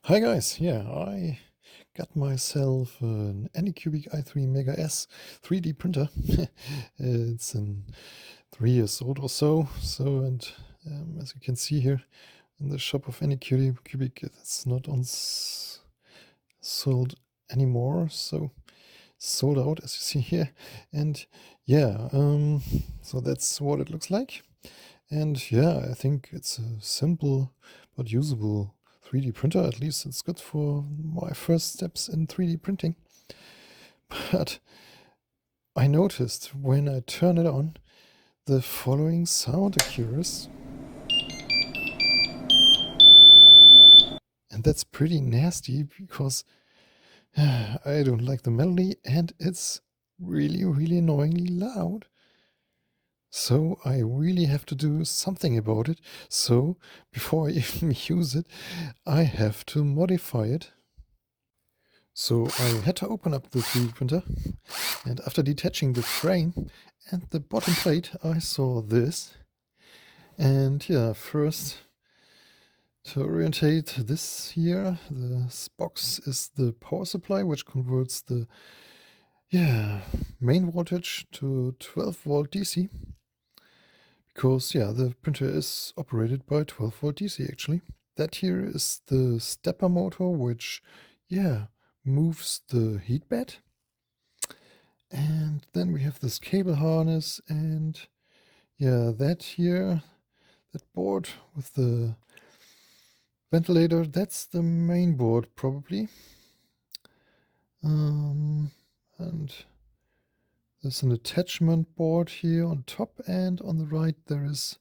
Hi guys, yeah, I got myself an Anycubic i3 Mega S 3D printer. It's 3 years old or so. And as you can see here in the shop of Anycubic, it's not on sold anymore. So sold out, as you see here. And yeah, so that's what it looks like. And yeah, I think it's a simple but usable 3D printer. At least it's good for my first steps in 3D printing. But I noticed when I turn it on, the following sound occurs. And that's pretty nasty because I don't like the melody and it's really, really annoyingly loud. So I really have to do something about it. So before I even use it, I have to modify it. So I had to open up the 3D printer, and after detaching the frame and the bottom plate, I saw this. And yeah, first to orientate this here, this box is the power supply, which converts the main voltage to 12 volt DC. Because the printer is operated by 12 volt DC actually. That here is the stepper motor, which moves the heat bed. And then we have this cable harness and that here, that board with the ventilator, that's the main board probably. And there's an attachment board here on top, and on the right there is,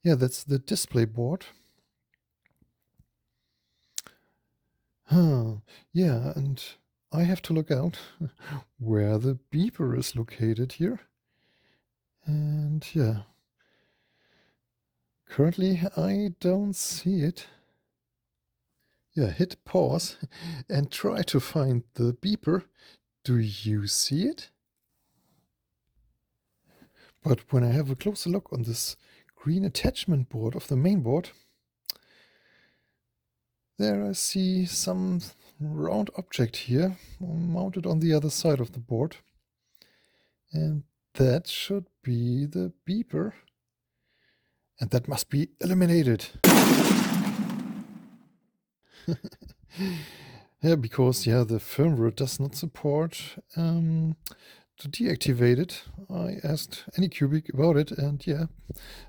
that's the display board. And I have to look out where the beeper is located here. And currently I don't see it. Hit pause and try to find the beeper. Do you see it? But when I have a closer look on this green attachment board of the main board, there I see some round object here mounted on the other side of the board. And that should be the beeper. And that must be eliminated. Because the firmware does not support to deactivate it. I asked Anycubic about it, and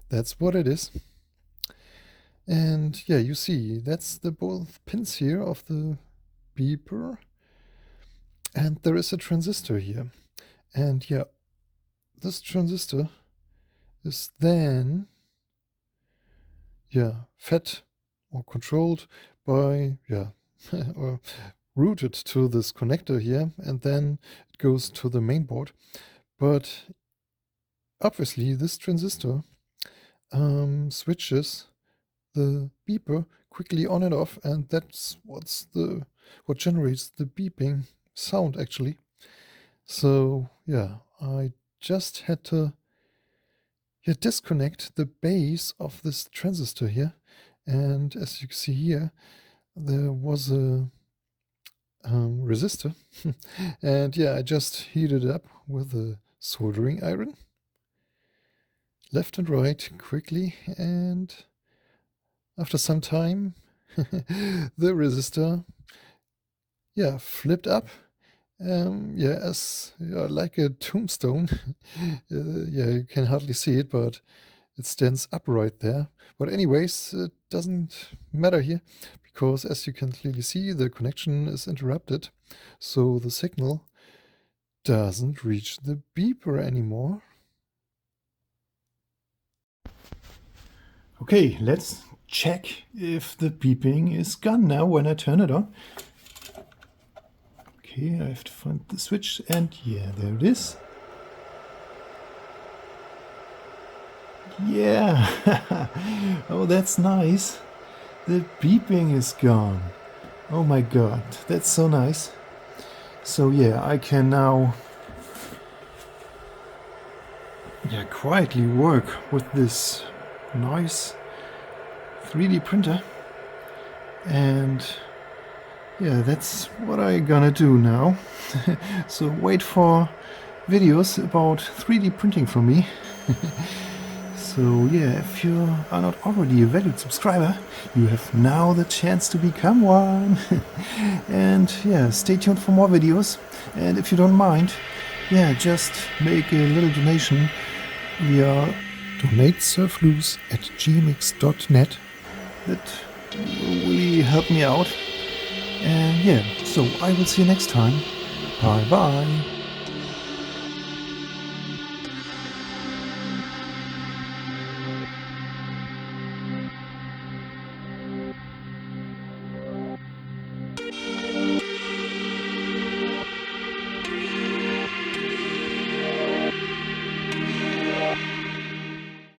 that's what it is. And you see, that's the both pins here of the beeper. And there is a transistor here. And this transistor is then fed or controlled by or routed to this connector here, and then it goes to the main board. But obviously this transistor switches the beeper quickly on and off, and that's what generates the beeping sound actually. So I just had to disconnect the base of this transistor here, and as you can see here, there was a resistor and I just heated it up with a soldering iron, left and right quickly, and after some time the resistor flipped up as like a tombstone. You can hardly see it, but it stands upright there. But anyways, it doesn't matter here, because as you can clearly see, the connection is interrupted, so the signal doesn't reach the beeper anymore. Okay, let's check if the beeping is gone now when I turn it on. Okay, I have to find the switch, and there it is. Oh, that's nice. The beeping is gone. Oh my god, that's so nice. So I can now quietly work with this nice 3D printer. And yeah, that's what I'm gonna do now. So wait for videos about 3D printing from me. So yeah, if you are not already a valued subscriber, you have now the chance to become one. And yeah, stay tuned for more videos. And if you don't mind, yeah, just make a little donation via donatesurfloose@gmx.net. That will really help me out. And yeah, so I will see you next time. Bye bye.